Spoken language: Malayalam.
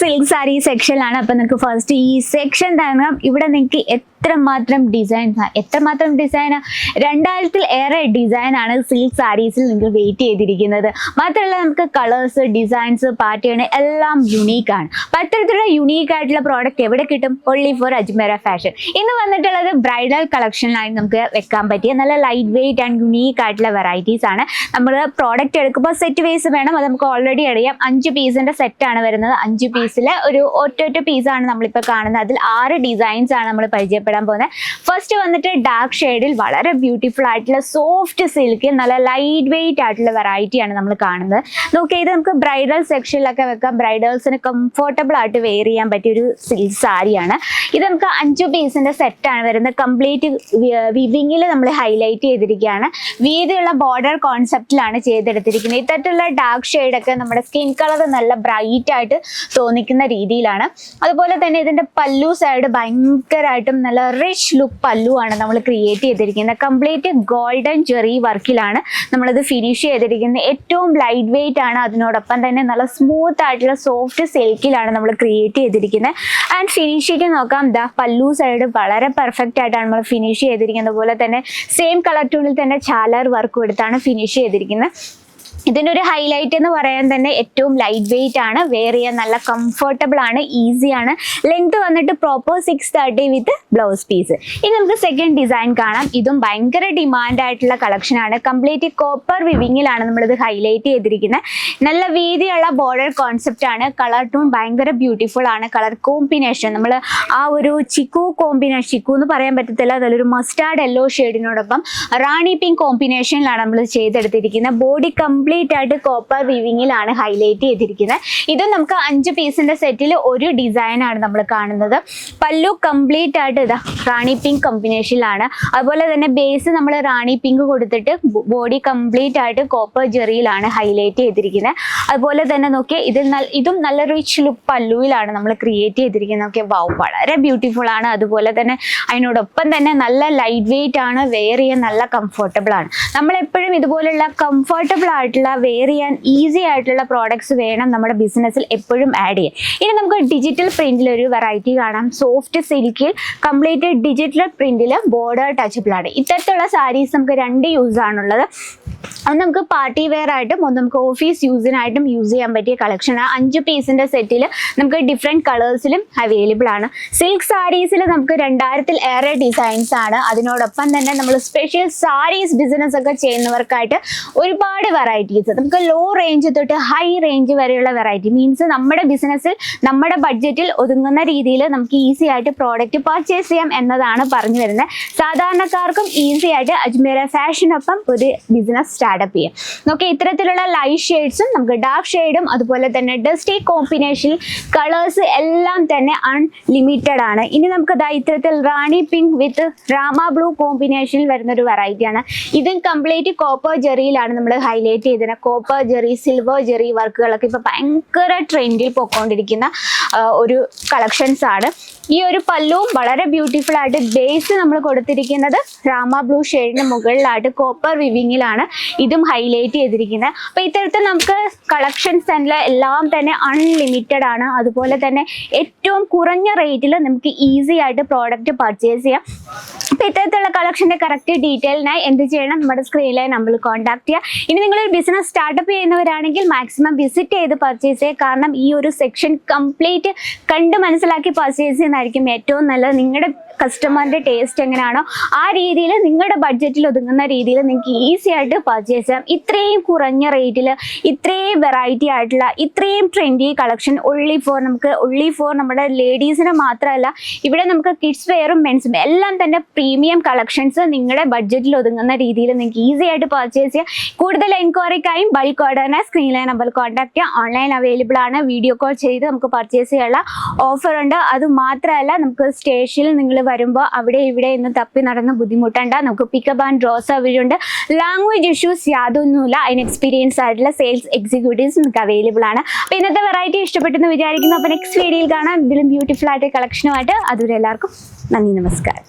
സിൽക്ക് സാരി സെക്ഷനിലാണ്. അപ്പോൾ നിങ്ങൾക്ക് ഫസ്റ്റ് ഈ സെക്ഷൻ തന്നെ ഇവിടെ നിങ്ങൾക്ക് എത്രമാത്രം ഡിസൈൻസ് 2000 ഏറെ ഡിസൈനാണ് സിൽക്ക് സാരീസിൽ നിങ്ങൾ വെയിറ്റ് ചെയ്തിരിക്കുന്നത്. മാത്രമല്ല നമുക്ക് കളേഴ്സ്, ഡിസൈൻസ്, പാറ്റേൺ എല്ലാം യുണീക്കാണ്. അപ്പോൾ അത്തരത്തിലുള്ള യുണീക്ക് ആയിട്ടുള്ള പ്രോഡക്റ്റ് എവിടെ കിട്ടും? Only for Ajmeera fashion. ഇന്ന് വന്നിട്ടുള്ളത് ബ്രൈഡൽ കളക്ഷനിലായി നമുക്ക് വെക്കാൻ പറ്റിയ നല്ല ലൈറ്റ് വെയിറ്റ് ആൻഡ് യുണീക്ക് ആയിട്ടുള്ള വെറൈറ്റീസ് ആണ്. നമ്മൾ പ്രോഡക്റ്റ് എടുക്കുമ്പോൾ സെറ്റ് വൈസ് വേണം. അത് നമുക്ക് ഓൾറെഡി അറിയാം. 5 പീസിന്റെ സെറ്റാണ് വരുന്നത്. 5 പീസിലെ ഒരു ഒറ്റ പീസാണ് നമ്മളിപ്പോൾ കാണുന്നത്. അതിൽ 6 ഡിസൈൻസ് ആണ് നമ്മൾ പരിചയപ്പെടാൻ പോകുന്നത്. ഫസ്റ്റ് വന്നിട്ട് ഡാർക്ക് ഷെയ്ഡിൽ വളരെ ബ്യൂട്ടിഫുൾ ആയിട്ടുള്ള സോഫ്റ്റ് സിൽക്കിൽ നല്ല ലൈറ്റ് വെയിറ്റ് ആയിട്ടുള്ള വെറൈറ്റിയാണ് നമ്മൾ കാണുന്നത്. നോക്കിയാൽ ഇത് നമുക്ക് ബ്രൈഡൽ സെക്ഷനിലൊക്കെ വെക്കാം. ബ്രൈഡൽസിന് കംഫർട്ടബിൾ ആയിട്ട് വെയർ ചെയ്യാൻ പറ്റിയ ഒരു സിൽക്ക് സാരിയാണ് ഇത്. നമുക്ക് 5 പീസിന്റെ സെറ്റാണ് വരുന്നത്. കംപ്ലീറ്റ് വിവിങ്ങിൽ നമ്മൾ ഹൈലൈറ്റ് ചെയ്തിരിക്കുകയാണ്. വീതിയുള്ള ബോർഡർ കോൺസെപ്റ്റിലാണ് ചെയ്തെടുത്തിരിക്കുന്നത്. ഇത്തരത്തിലുള്ള ഡാർക്ക് ഷെയ്ഡൊക്കെ നമ്മുടെ സ്കിൻ കളർ നല്ല ബ്രൈറ്റ് ആയിട്ട് തോന്നിക്കുന്ന രീതിയിലാണ്. അതുപോലെ തന്നെ ഇതിന്റെ പല്ലു സൈഡ് ഭയങ്കരമായിട്ടും നല്ല റിച്ച് ലുക്ക് പല്ലുവാണ് നമ്മൾ ക്രിയേറ്റ് ചെയ്തിരിക്കുന്നത്. കംപ്ലീറ്റ് ഗോൾഡൻ ജെറി വർക്കിലാണ് നമ്മളത് ഫിനിഷ് ചെയ്തിരിക്കുന്നത്. ഏറ്റവും ലൈറ്റ് വെയിറ്റ് ആണ്. അതിനോടൊപ്പം തന്നെ നല്ല സ്മൂത്ത് ആയിട്ടുള്ള സോഫ്റ്റ് സിൽക്കിലാണ് നമ്മൾ ക്രിയേറ്റ് ചെയ്തിരിക്കുന്നത്. ആൻഡ് ഫിനിഷിങ് നോക്കാം. ദാ പല്ലു സൈഡ് വളരെ പെർഫെക്റ്റ് ആയിട്ടാണ് നമ്മൾ ഫിനിഷ് ചെയ്തിരിക്കുന്നത്. അതുപോലെ തന്നെ സെയിം കളർ ടൂണിൽ തന്നെ ചാലർ വർക്ക് എടുത്താണ് ഫിനിഷ് ചെയ്തിരിക്കുന്നത്. ഇതിൻ്റെ ഒരു ഹൈലൈറ്റ് എന്ന് പറയാൻ തന്നെ ഏറ്റവും ലൈറ്റ് വെയിറ്റ് ആണ്. വെയർ ചെയ്യാൻ നല്ല കംഫർട്ടബിൾ ആണ്, ഈസിയാണ്. ലെങ്ത് വന്നിട്ട് പ്രോപ്പർ 630 വിത്ത് ബ്ലൗസ് പീസ്. ഇനി നമുക്ക് സെക്കൻഡ് ഡിസൈൻ കാണാം. ഇതും ഭയങ്കര ഡിമാൻഡ് ആയിട്ടുള്ള കളക്ഷനാണ്. കംപ്ലീറ്റ് കോപ്പർ വിവിങ്ങിലാണ് നമ്മളിത് ഹൈലൈറ്റ് ചെയ്തിരിക്കുന്നത്. നല്ല വീതിയുള്ള ബോർഡർ കോൺസെപ്റ്റ് ആണ്. കളർ ടൂൺ ഭയങ്കര ബ്യൂട്ടിഫുൾ ആണ്. കളർ കോമ്പിനേഷൻ നമ്മൾ ആ ഒരു ചിക്കു കോമ്പിനേഷൻ, ചിക്കു എന്ന് പറയാൻ പറ്റത്തില്ല, അതിലൊരു മസ്റ്റാർഡ് യെല്ലോ ഷെയ്ഡിനോടൊപ്പം റാണി പിങ്ക് കോമ്പിനേഷനിലാണ് നമ്മൾ ചെയ്തെടുത്തിരിക്കുന്നത്. ബോഡി കംപ്ലീറ്റ് ആയിട്ട് കോപ്പർ വീവിങ്ങിലാണ് ഹൈലൈറ്റ് ചെയ്തിരിക്കുന്നത്. ഇത് നമുക്ക് 5 പീസിന്റെ സെറ്റിൽ ഒരു ഡിസൈൻ ആണ് നമ്മൾ കാണുന്നത്. പല്ലു കംപ്ലീറ്റ് ആയിട്ട് ഇതാ റാണി പിങ്ക് കോമ്പിനേഷനിലാണ്. അതുപോലെ തന്നെ ബേസ് നമ്മൾ റാണി പിങ്ക് കൊടുത്തിട്ട് ബോഡി കംപ്ലീറ്റ് ആയിട്ട് കോപ്പർ ജെറിയിലാണ് ഹൈലൈറ്റ് ചെയ്തിരിക്കുന്നത്. അതുപോലെ തന്നെ നോക്കിയാൽ ഇതും നല്ല റിച്ച് ലുക്ക് പല്ലുവിലാണ് നമ്മൾ ക്രിയേറ്റ് ചെയ്തിരിക്കുന്നത്. ഓക്കെ, വൗ, വളരെ ബ്യൂട്ടിഫുൾ ആണ്. അതുപോലെ തന്നെ അതിനോടൊപ്പം തന്നെ നല്ല ലൈറ്റ് വെയിറ്റ് ആണ്. വെയർ ചെയ്യാൻ നല്ല കംഫർട്ടബിൾ ആണ്. നമ്മളെപ്പോഴും ഇതുപോലുള്ള കംഫർട്ടബിൾ ആയിട്ടുള്ള വെയർ ചെയ്യാൻ ഈസി ആയിട്ടുള്ള പ്രോഡക്ട്സ് വേണം നമ്മുടെ ബിസിനസ്സിൽ എപ്പോഴും ആഡ് ചെയ്യാൻ. ഇനി നമുക്ക് ഡിജിറ്റൽ പ്രിന്റിൽ ഒരു വെറൈറ്റി കാണാം. സോഫ്റ്റ് സിൽക്കിൽ കംപ്ലീറ്റ് ഡിജിറ്റൽ പ്രിന്റിൽ ബോർഡർ ടച്ചബിൾ ആണ്. ഇത്തരത്തിലുള്ള സാരീസ് നമുക്ക് 2 യൂസ് ആണുള്ളത്. അത് നമുക്ക് പാർട്ടി വെയർ ആയിട്ടും നമുക്ക് ഓഫീസ് യൂസിനായിട്ടും യൂസ് ചെയ്യാൻ പറ്റിയ കളക്ഷനാണ്. 5 പീസിന്റെ സെറ്റിൽ നമുക്ക് ഡിഫറെന്റ് കളേഴ്സിലും അവൈലബിൾ ആണ്. സിൽക്ക് സാരീസിൽ നമുക്ക് 2000 ഏറെ ഡിസൈൻസ് ആണ്. അതിനോടൊപ്പം തന്നെ നമ്മൾ സ്പെഷ്യൽ സാരീസ് ബിസിനസ് ഒക്കെ ചെയ്യുന്നവർക്കായിട്ട് ഒരുപാട് വെറൈറ്റീസ്, നമുക്ക് ലോ റേഞ്ച് തൊട്ട് ഹൈ റേഞ്ച് വരെയുള്ള വെറൈറ്റി, മീൻസ് നമ്മുടെ ബിസിനസ്സിൽ നമ്മുടെ ബഡ്ജറ്റിൽ ഒതുങ്ങുന്ന രീതിയിൽ നമുക്ക് ഈസി ആയിട്ട് പ്രോഡക്റ്റ് പർച്ചേസ് ചെയ്യാം എന്നതാണ് പറഞ്ഞു വരുന്നത്. സാധാരണക്കാർക്കും ഈസി ആയിട്ട് അജ്മീറ ഫാഷനൊപ്പം ഒരു ബിസിനസ് സ്റ്റാർട്ടപ്പ് ചെയ്യാം. നോക്കി ഇത്തരത്തിലുള്ള ലൈറ്റ് ഷെയ്ഡ്സും നമുക്ക് ഡാർക്ക് ഷെയ്ഡും അതുപോലെ തന്നെ ഡസ്റ്റി കോമ്പിനേഷൻ കളേഴ്സ് എല്ലാം തന്നെ അൺലിമിറ്റഡ് ആണ്. ഇനി നമുക്ക് ഇത്തരത്തിൽ റാണി പിങ്ക് വിത്ത് രാമ ബ്ലൂ കോമ്പിനേഷനിൽ വരുന്ന ഒരു വെറൈറ്റിയാണ്. ഇതും കംപ്ലീറ്റ് കോപ്പർ ജെറിയിലാണ് നമ്മൾ ഹൈലൈറ്റ് ചെയ്തത്. കോപ്പർ ജെറി, സിൽവർ ജെറി വർക്കുകളൊക്കെ ഇപ്പൊ ഭയങ്കര ട്രെൻഡിൽ പോയിക്കൊണ്ടിരിക്കുന്ന ഒരു കളക്ഷൻസ് ആണ്. ഈ ഒരു പല്ലുവും വളരെ ബ്യൂട്ടിഫുൾ ആയിട്ട് ബേസ് നമ്മൾ കൊടുത്തിരിക്കുന്നത് രാമ ബ്ലൂ ഷെയ്ഡിന് മുകളിലായിട്ട് കോപ്പർ വിവിങ്ങിലാണ് ഇതും ഹൈലൈറ്റ് ചെയ്തിരിക്കുന്നത്. അപ്പൊ ഇത്തരത്തിൽ നമുക്ക് കളക്ഷൻസ് എല്ലാം തന്നെ അൺലിമിറ്റഡ് ആണ്. അതുപോലെ തന്നെ ഏറ്റവും കുറഞ്ഞ റേറ്റിൽ നമുക്ക് ഈസി ആയിട്ട് പ്രോഡക്റ്റ് പർച്ചേസ് ചെയ്യാം. അപ്പൊ ഇത്തരത്തിലുള്ള കളക്ഷന്റെ കറക്റ്റ് ഡീറ്റെയിലിനായി എന്ത് ചെയ്യണം? നമ്മുടെ സ്ക്രീനിലെ നമ്പറിൽ കോൺടാക്ട് ചെയ്യുക. ഇനി നിങ്ങളൊരു ബിസിനസ് സ്റ്റാർട്ടപ്പ് ചെയ്യുന്നവരാണെങ്കിൽ മാക്സിമം വിസിറ്റ് ചെയ്ത് പർച്ചേസ് ചെയ്യുക. കാരണം ഈ ഒരു സെക്ഷൻ കംപ്ലീറ്റ് കണ്ട് മനസ്സിലാക്കി പർച്ചേസ് ചെയ്യുന്നതായിരിക്കും ഏറ്റവും നല്ലത്. നിങ്ങളുടെ കസ്റ്റമറിന്റെ ടേസ്റ്റ് എങ്ങനെയാണോ ആ രീതിയിൽ നിങ്ങളുടെ ബഡ്ജറ്റിൽ ഒതുങ്ങുന്ന രീതിയിൽ നിങ്ങൾക്ക് ഈസി ആയിട്ട് പർച്ചേസ് ചെയ്യാം. ഇത്രയും കുറഞ്ഞ റേറ്റിൽ ഇത്രയും വെറൈറ്റി ആയിട്ടുള്ള ഇത്രയും ട്രെൻഡി കളക്ഷൻ ഒൺലി ഫോർ നമ്മുടെ ലേഡീസിന് മാത്രമല്ല, ഇവിടെ നമുക്ക് കിഡ്സ് വെയറും മെൻസും എല്ലാം തന്നെ പ്രീമിയം കളക്ഷൻസ് നിങ്ങളുടെ ബഡ്ജറ്റിൽ ഒതുങ്ങുന്ന രീതിയിൽ നിങ്ങൾക്ക് ഈസി ആയിട്ട് പർച്ചേസ് ചെയ്യാം. കൂടുതൽ എൻക്വയറിക്കായും ബൾക്ക് ഓർഡറിനെ സ്ക്രീനിലെ നമ്പറിൽ കോൺടാക്ട് ചെയ്യാം. ഓൺലൈൻ അവൈലബിൾ ആണ്. വീഡിയോ കോൾ ചെയ്ത് നമുക്ക് പർച്ചേസ് ചെയ്യാനുള്ള ഓഫർ ഉണ്ട്. അത് മാത്രമല്ല, നമുക്ക് സ്റ്റേഷനിൽ നിങ്ങൾ വരുമ്പോൾ അവിടെ ഇവിടെ ഇന്ന് തപ്പി നടന്ന് ബുദ്ധിമുട്ടണ്ട. നമുക്ക് പിക്കപ്പ് ആൻഡ് ഡ്രോ സൗകര്യമുണ്ട്. ലാംഗ്വേജ് ഇഷ്യൂസ് യാതൊന്നുമില്ല. അതിന് എക്സ്പീരിയൻസ് ആയിട്ടുള്ള സെയിൽസ് എക്സിക്യൂട്ടീവ്സ് നമുക്ക് അവൈലബിൾ ആണ്. അപ്പോൾ ഇന്നത്തെ വെറൈറ്റി ഇഷ്ടപ്പെട്ടെന്ന് വിചാരിക്കുന്നു. അപ്പോൾ നെക്സ്റ്റ് വീഡിയോയിൽ കാണാം ഇതിലും ബ്യൂട്ടിഫുൾ ആയിട്ട് കളക്ഷനുമായിട്ട്. അതുവരെ എല്ലാവർക്കും നന്ദി, നമസ്കാരം.